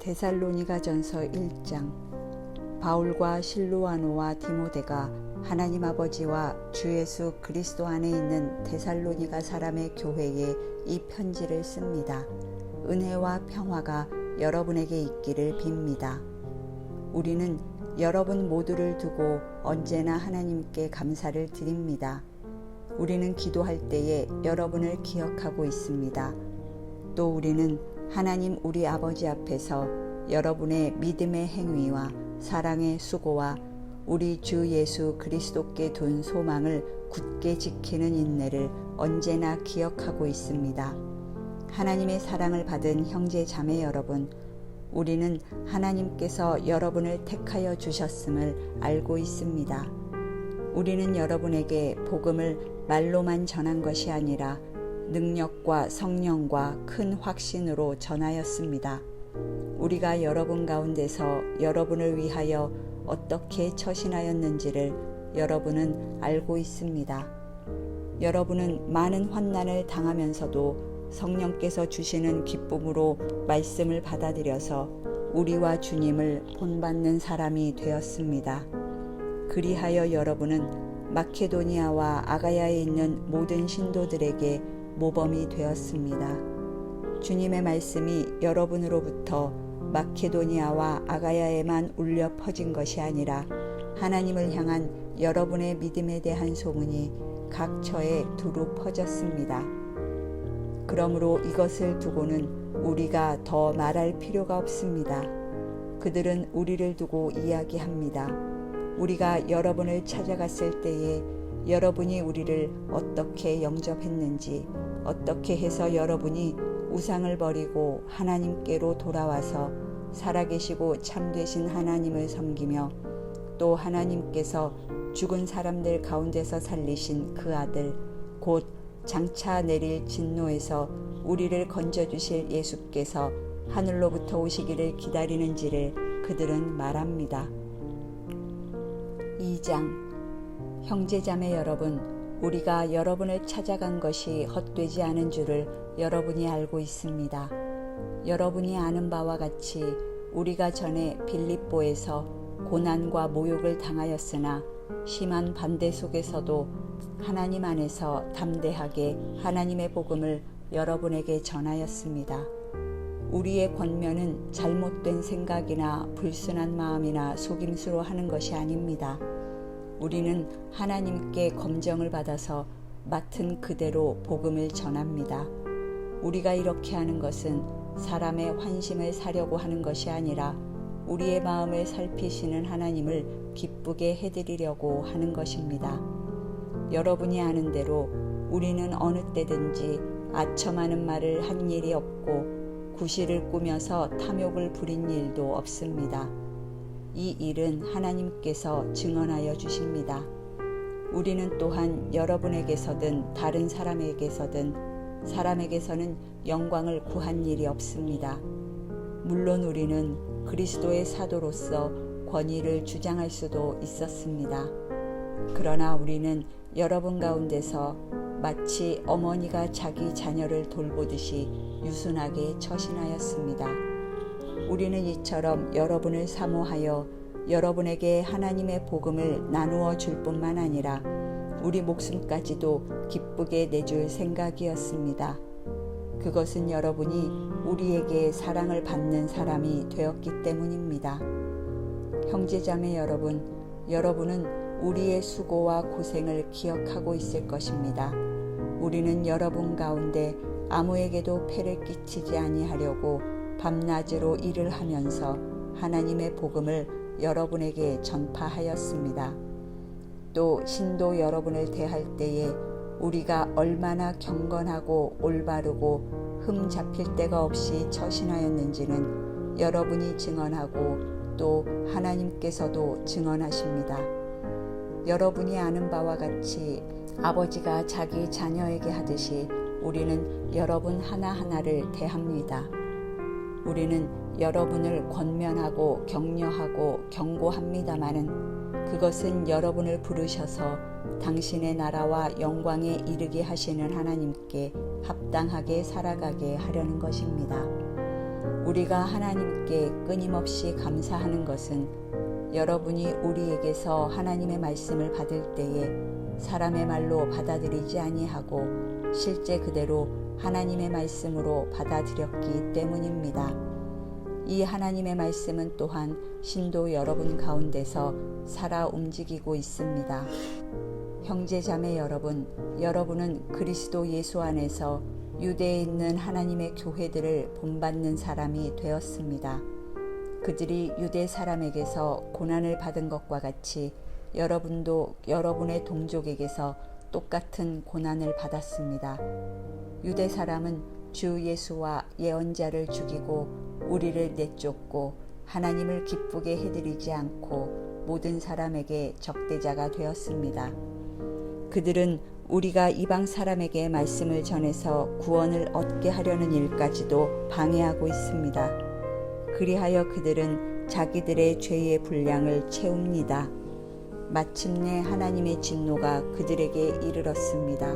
데살로니가전서 1장. 바울과 실루아노와 디모데가 하나님 아버지와 주 예수 그리스도 안에 있는 데살로니가 사람의 교회에 이 편지를 씁니다. 은혜와 평화가 여러분에게 있기를 빕니다. 우리는 여러분 모두를 두고 언제나 하나님께 감사를 드립니다. 우리는 기도할 때에 여러분을 기억하고 있습니다. 또 우리는 하나님 우리 아버지 앞에서 여러분의 믿음의 행위와 사랑의 수고와 우리 주 예수 그리스도께 둔 소망을 굳게 지키는 인내를 언제나 기억하고 있습니다. 하나님의 사랑을 받은 형제 자매 여러분, 우리는 하나님께서 여러분을 택하여 주셨음을 알고 있습니다. 우리는 여러분에게 복음을 말로만 전한 것이 아니라 능력과 성령과 큰 확신으로 전하였습니다. 우리가 여러분 가운데서 여러분을 위하여 어떻게 처신하였는지를 여러분은 알고 있습니다. 여러분은 많은 환난을 당하면서도 성령께서 주시는 기쁨으로 말씀을 받아들여서 우리와 주님을 본받는 사람이 되었습니다. 그리하여 여러분은 마케도니아와 아가야에 있는 모든 신도들에게 모범이 되었습니다. 주님의 말씀이 여러분으로부터 마케도니아와 아가야에만 울려 퍼진 것이 아니라 하나님을 향한 여러분의 믿음에 대한 소문이 각 처에 두루 퍼졌습니다. 그러므로 이것을 두고는 우리가 더 말할 필요가 없습니다. 그들은 우리를 두고 이야기합니다. 우리가 여러분을 찾아갔을 때에 여러분이 우리를 어떻게 영접했는지, 어떻게 해서 여러분이 우상을 버리고 하나님께로 돌아와서 살아계시고 참되신 하나님을 섬기며 또 하나님께서 죽은 사람들 가운데서 살리신 그 아들 곧 장차 내릴 진노에서 우리를 건져주실 예수께서 하늘로부터 오시기를 기다리는지를 그들은 말합니다. 2장. 형제자매 여러분, 우리가 여러분을 찾아간 것이 헛되지 않은 줄을 여러분이 알고 있습니다. 여러분이 아는 바와 같이 우리가 전에 빌립보에서 고난과 모욕을 당하였으나 심한 반대 속에서도 하나님 안에서 담대하게 하나님의 복음을 여러분에게 전하였습니다. 우리의 권면은 잘못된 생각이나 불순한 마음이나 속임수로 하는 것이 아닙니다. 우리는 하나님께 검정을 받아서 맡은 그대로 복음을 전합니다. 우리가 이렇게 하는 것은 사람의 환심을 사려고 하는 것이 아니라 우리의 마음을 살피시는 하나님을 기쁘게 해드리려고 하는 것입니다. 여러분이 아는 대로 우리는 어느 때든지 아첨하는 말을 한 일이 없고 구실을 꾸며서 탐욕을 부린 일도 없습니다. 이 일은 하나님께서 증언하여 주십니다. 우리는 또한 여러분에게서든 다른 사람에게서는 영광을 구한 일이 없습니다. 물론 우리는 그리스도의 사도로서 권위를 주장할 수도 있었습니다. 그러나 우리는 여러분 가운데서 마치 어머니가 자기 자녀를 돌보듯이 유순하게 처신하였습니다. 우리는 이처럼 여러분을 사모하여 여러분에게 하나님의 복음을 나누어 줄 뿐만 아니라 우리 목숨까지도 기쁘게 내줄 생각이었습니다. 그것은 여러분이 우리에게 사랑을 받는 사람이 되었기 때문입니다. 형제자매 여러분, 여러분은 우리의 수고와 고생을 기억하고 있을 것입니다. 우리는 여러분 가운데 아무에게도 폐를 끼치지 아니하려고 밤낮으로 일을 하면서 하나님의 복음을 여러분에게 전파하였습니다. 또 신도 여러분을 대할 때에 우리가 얼마나 경건하고 올바르고 흠 잡힐 데가 없이 처신하였는지는 여러분이 증언하고 또 하나님께서도 증언하십니다. 여러분이 아는 바와 같이 아버지가 자기 자녀에게 하듯이 우리는 여러분 하나하나를 대합니다. 우리는 여러분을 권면하고 격려하고 경고합니다마는 그것은 여러분을 부르셔서 당신의 나라와 영광에 이르게 하시는 하나님께 합당하게 살아가게 하려는 것입니다. 우리가 하나님께 끊임없이 감사하는 것은 여러분이 우리에게서 하나님의 말씀을 받을 때에 사람의 말로 받아들이지 아니하고 실제 그대로 하나님의 말씀으로 받아들였기 때문입니다. 이 하나님의 말씀은 또한 신도 여러분 가운데서 살아 움직이고 있습니다. 형제 자매 여러분, 여러분은 그리스도 예수 안에서 유대에 있는 하나님의 교회들을 본받는 사람이 되었습니다. 그들이 유대 사람에게서 고난을 받은 것과 같이 여러분도 여러분의 동족에게서 똑같은 고난을 받았습니다. 유대 사람은 주 예수와 예언자를 죽이고 우리를 내쫓고 하나님을 기쁘게 해드리지 않고 모든 사람에게 적대자가 되었습니다. 그들은 우리가 이방 사람에게 말씀을 전해서 구원을 얻게 하려는 일까지도 방해하고 있습니다. 그리하여 그들은 자기들의 죄의 분량을 채웁니다. 마침내 하나님의 진노가 그들에게 이르렀습니다.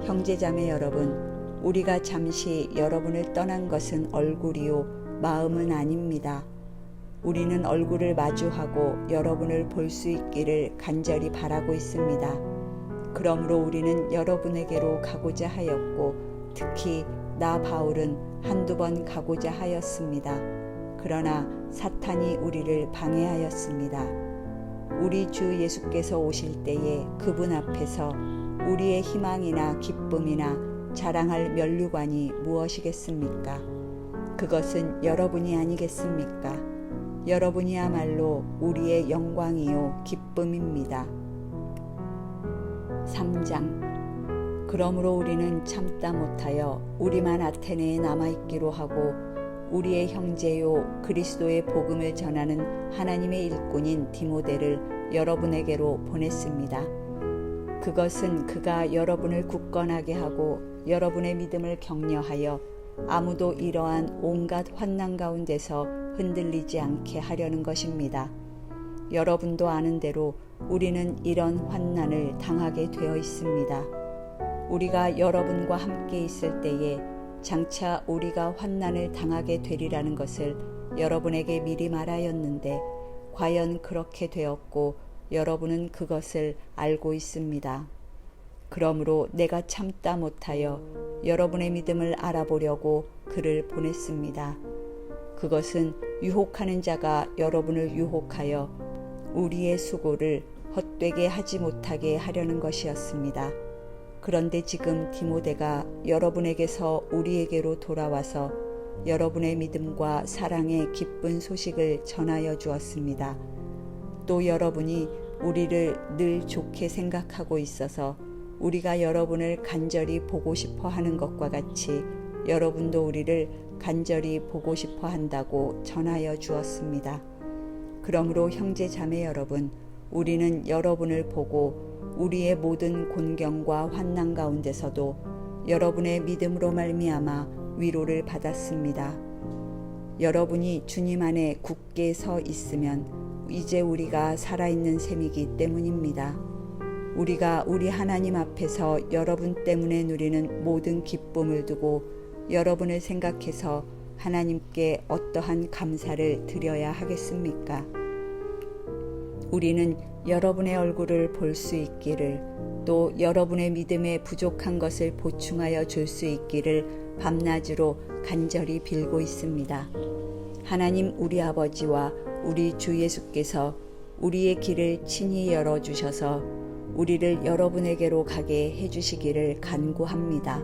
형제자매 여러분, 우리가 잠시 여러분을 떠난 것은 얼굴이요 마음은 아닙니다. 우리는 얼굴을 마주하고 여러분을 볼 수 있기를 간절히 바라고 있습니다. 그러므로 우리는 여러분에게로 가고자 하였고 특히 나 바울은 한두 번 가고자 하였습니다. 그러나 사탄이 우리를 방해하였습니다. 우리 주 예수께서 오실 때에 그분 앞에서 우리의 희망이나 기쁨이나 자랑할 면류관이 무엇이겠습니까? 그것은 여러분이 아니겠습니까? 여러분이야말로 우리의 영광이요 기쁨입니다. 3장. 그러므로 우리는 참다 못하여 우리만 아테네에 남아있기로 하고 우리의 형제요 그리스도의 복음을 전하는 하나님의 일꾼인 디모데를 여러분에게로 보냈습니다. 그것은 그가 여러분을 굳건하게 하고 여러분의 믿음을 격려하여 아무도 이러한 온갖 환난 가운데서 흔들리지 않게 하려는 것입니다. 여러분도 아는 대로 우리는 이런 환난을 당하게 되어 있습니다. 우리가 여러분과 함께 있을 때에 장차 우리가 환난을 당하게 되리라는 것을 여러분에게 미리 말하였는데 과연 그렇게 되었고 여러분은 그것을 알고 있습니다. 그러므로 내가 참다 못하여 여러분의 믿음을 알아보려고 그를 보냈습니다. 그것은 유혹하는 자가 여러분을 유혹하여 우리의 수고를 헛되게 하지 못하게 하려는 것이었습니다. 그런데 지금 디모데가 여러분에게서 우리에게로 돌아와서 여러분의 믿음과 사랑의 기쁜 소식을 전하여 주었습니다. 또 여러분이 우리를 늘 좋게 생각하고 있어서 우리가 여러분을 간절히 보고 싶어 하는 것과 같이 여러분도 우리를 간절히 보고 싶어 한다고 전하여 주었습니다. 그러므로 형제 자매 여러분, 우리는 여러분을 보고 우리의 모든 곤경과 환난 가운데서도 여러분의 믿음으로 말미암아 위로를 받았습니다. 여러분이 주님 안에 굳게 서 있으면 이제 우리가 살아있는 셈이기 때문입니다. 우리가 우리 하나님 앞에서 여러분 때문에 누리는 모든 기쁨을 두고 여러분을 생각해서 하나님께 어떠한 감사를 드려야 하겠습니까? 우리는 여러분의 얼굴을 볼 수 있기를 또 여러분의 믿음에 부족한 것을 보충하여 줄 수 있기를 밤낮으로 간절히 빌고 있습니다. 하나님 우리 아버지와 우리 주 예수께서 우리의 길을 친히 열어주셔서 우리를 여러분에게로 가게 해주시기를 간구합니다.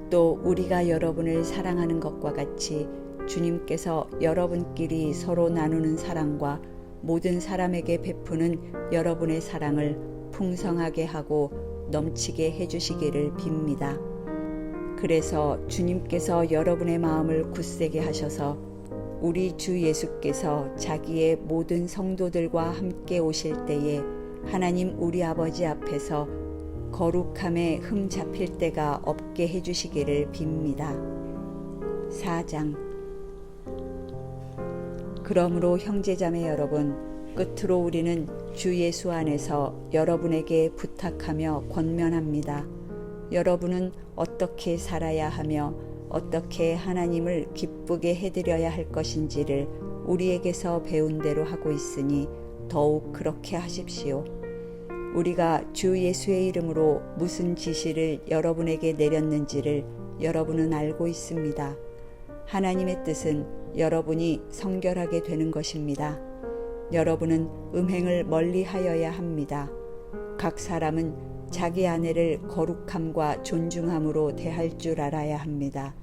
또 우리가 여러분을 사랑하는 것과 같이 주님께서 여러분끼리 서로 나누는 사랑과 모든 사람에게 베푸는 여러분의 사랑을 풍성하게 하고 넘치게 해주시기를 빕니다. 그래서 주님께서 여러분의 마음을 굳세게 하셔서 우리 주 예수께서 자기의 모든 성도들과 함께 오실 때에 하나님 우리 아버지 앞에서 거룩함에 흠 잡힐 때가 없게 해주시기를 빕니다. 4장. 그러므로 형제자매 여러분, 끝으로 우리는 주 예수 안에서 여러분에게 부탁하며 권면합니다. 여러분은 어떻게 살아야 하며 어떻게 하나님을 기쁘게 해드려야 할 것인지를 우리에게서 배운 대로 하고 있으니 더욱 그렇게 하십시오. 우리가 주 예수의 이름으로 무슨 지시를 여러분에게 내렸는지를 여러분은 알고 있습니다. 하나님의 뜻은 여러분이 성결하게 되는 것입니다. 여러분은 음행을 멀리하여야 합니다. 각 사람은 자기 아내를 거룩함과 존중함으로 대할 줄 알아야 합니다.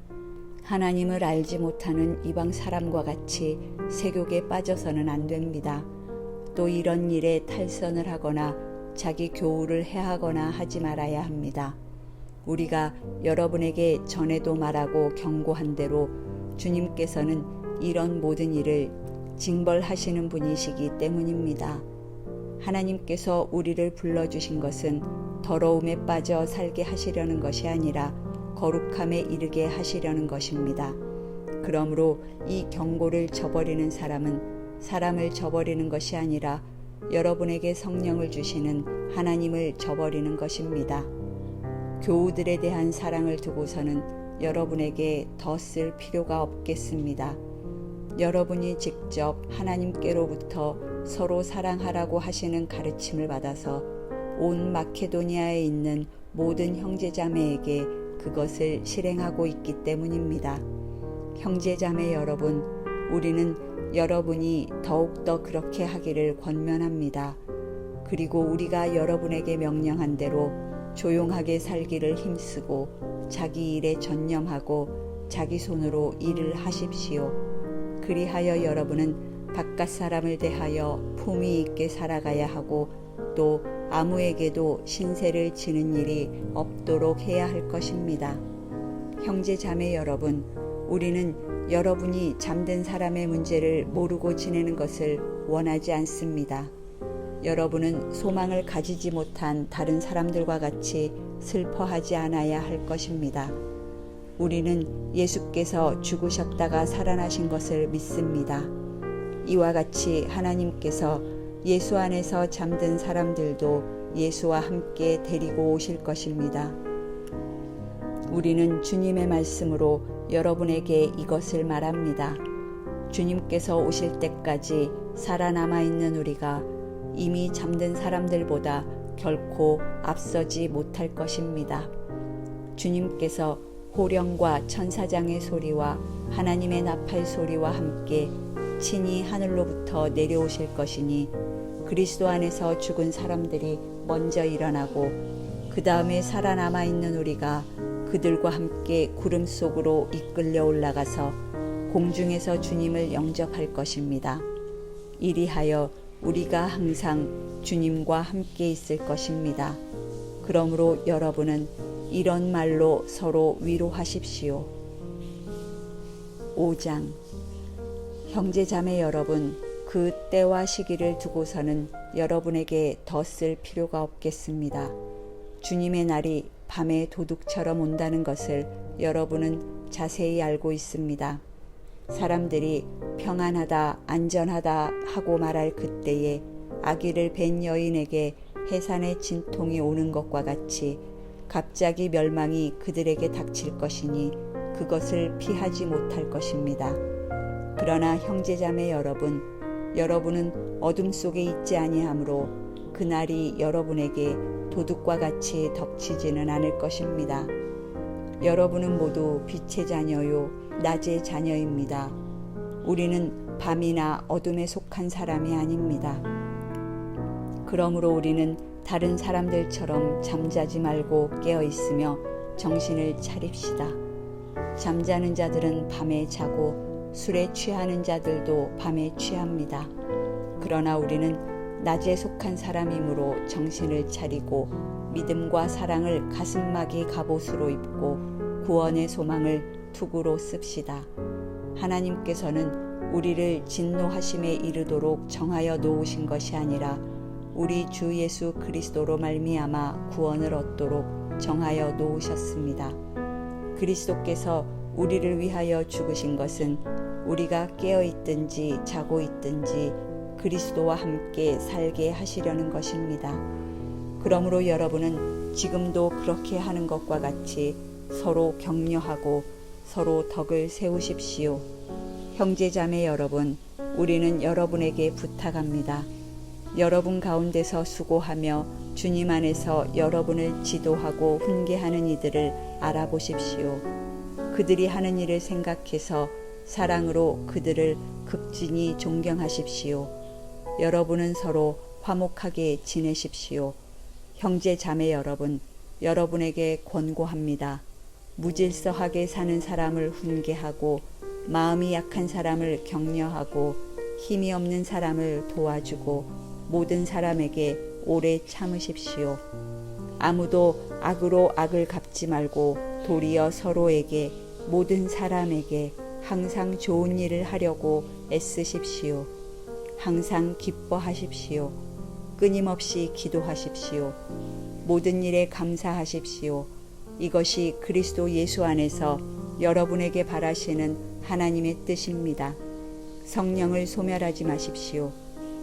하나님을 알지 못하는 이방 사람과 같이 세욕에 빠져서는 안 됩니다. 또 이런 일에 탈선을 하거나 자기 교우를 해하거나 하지 말아야 합니다. 우리가 여러분에게 전에도 말하고 경고한 대로 주님께서는 이런 모든 일을 징벌하시는 분이시기 때문입니다. 하나님께서 우리를 불러주신 것은 더러움에 빠져 살게 하시려는 것이 아니라 거룩함에 이르게 하시려는 것입니다. 그러므로 이 경고를 저버리는 사람은 사람을 저버리는 것이 아니라 여러분에게 성령을 주시는 하나님을 저버리는 것입니다. 교우들에 대한 사랑을 두고서는 여러분에게 더 쓸 필요가 없겠습니다. 여러분이 직접 하나님께로부터 서로 사랑하라고 하시는 가르침을 받아서 온 마케도니아에 있는 모든 형제자매에게 그것을 실행하고 있기 때문입니다. 형제자매 여러분, 우리는 여러분이 더욱더 그렇게 하기를 권면합니다. 그리고 우리가 여러분에게 명령한 대로 조용하게 살기를 힘쓰고 자기 일에 전념하고 자기 손으로 일을 하십시오. 그리하여 여러분은 바깥 사람을 대하여 품위 있게 살아가야 하고 또 아무에게도 신세를 지는 일이 없도록 해야 할 것입니다. 형제 자매 여러분, 우리는 여러분이 잠든 사람의 문제를 모르고 지내는 것을 원하지 않습니다. 여러분은 소망을 가지지 못한 다른 사람들과 같이 슬퍼하지 않아야 할 것입니다. 우리는 예수께서 죽으셨다가 살아나신 것을 믿습니다. 이와 같이 하나님께서 예수 안에서 잠든 사람들도 예수와 함께 데리고 오실 것입니다. 우리는 주님의 말씀으로 여러분에게 이것을 말합니다. 주님께서 오실 때까지 살아남아 있는 우리가 이미 잠든 사람들보다 결코 앞서지 못할 것입니다. 주님께서 호령과 천사장의 소리와 하나님의 나팔 소리와 함께 친히 하늘로부터 내려오실 것이니 그리스도 안에서 죽은 사람들이 먼저 일어나고 그 다음에 살아남아 있는 우리가 그들과 함께 구름 속으로 이끌려 올라가서 공중에서 주님을 영접할 것입니다. 이리하여 우리가 항상 주님과 함께 있을 것입니다. 그러므로 여러분은 이런 말로 서로 위로하십시오. 5장. 형제자매 여러분, 그 때와 시기를 두고서는 여러분에게 더 쓸 필요가 없겠습니다. 주님의 날이 밤의 도둑처럼 온다는 것을 여러분은 자세히 알고 있습니다. 사람들이 평안하다, 안전하다 하고 말할 그때에 아기를 뵌 여인에게 해산의 진통이 오는 것과 같이 갑자기 멸망이 그들에게 닥칠 것이니 그것을 피하지 못할 것입니다. 그러나 형제자매 여러분, 여러분은 어둠 속에 있지 아니하므로 그날이 여러분에게 도둑과 같이 덮치지는 않을 것입니다. 여러분은 모두 빛의 자녀요 낮의 자녀입니다. 우리는 밤이나 어둠에 속한 사람이 아닙니다. 그러므로 우리는 다른 사람들처럼 잠자지 말고 깨어 있으며 정신을 차립시다. 잠자는 자들은 밤에 자고 술에 취하는 자들도 밤에 취합니다. 그러나 우리는 낮에 속한 사람이므로 정신을 차리고 믿음과 사랑을 가슴막이 갑옷으로 입고 구원의 소망을 투구로 씁시다. 하나님께서는 우리를 진노하심에 이르도록 정하여 놓으신 것이 아니라 우리 주 예수 그리스도로 말미암아 구원을 얻도록 정하여 놓으셨습니다. 그리스도께서 우리를 위하여 죽으신 것은 우리가 깨어 있든지 자고 있든지 그리스도와 함께 살게 하시려는 것입니다. 그러므로 여러분은 지금도 그렇게 하는 것과 같이 서로 격려하고 서로 덕을 세우십시오. 형제자매 여러분, 우리는 여러분에게 부탁합니다. 여러분 가운데서 수고하며 주님 안에서 여러분을 지도하고 훈계하는 이들을 알아보십시오. 그들이 하는 일을 생각해서 사랑으로 그들을 극진히 존경하십시오. 여러분은 서로 화목하게 지내십시오. 형제 자매 여러분, 여러분에게 권고합니다. 무질서하게 사는 사람을 훈계하고 마음이 약한 사람을 격려하고 힘이 없는 사람을 도와주고 모든 사람에게 오래 참으십시오. 아무도 악으로 악을 갚지 말고 도리어 서로에게 모든 사람에게 항상 좋은 일을 하려고 애쓰십시오. 항상 기뻐하십시오. 끊임없이 기도하십시오. 모든 일에 감사하십시오. 이것이 그리스도 예수 안에서 여러분에게 바라시는 하나님의 뜻입니다. 성령을 소멸하지 마십시오.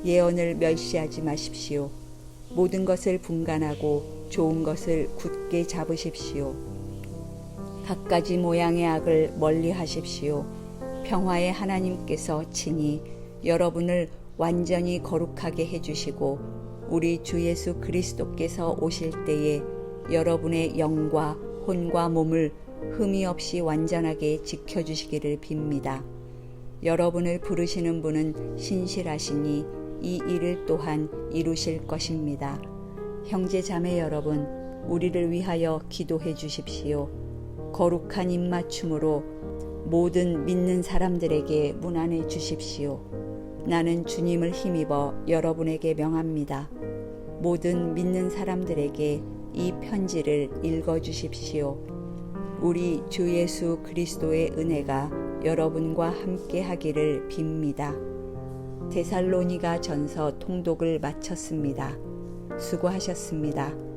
예언을 멸시하지 마십시오. 모든 것을 분간하고 좋은 것을 굳게 잡으십시오. 갖가지 모양의 악을 멀리 하십시오. 평화의 하나님께서 친히 여러분을 완전히 거룩하게 해주시고 우리 주 예수 그리스도께서 오실 때에 여러분의 영과 혼과 몸을 흠이 없이 완전하게 지켜주시기를 빕니다. 여러분을 부르시는 분은 신실하시니 이 일을 또한 이루실 것입니다. 형제 자매 여러분, 우리를 위하여 기도해 주십시오. 거룩한 입맞춤으로 모든 믿는 사람들에게 문안해 주십시오. 나는 주님을 힘입어 여러분에게 명합니다. 모든 믿는 사람들에게 이 편지를 읽어 주십시오. 우리 주 예수 그리스도의 은혜가 여러분과 함께 하기를 빕니다. 데살로니가 전서 통독을 마쳤습니다. 수고하셨습니다.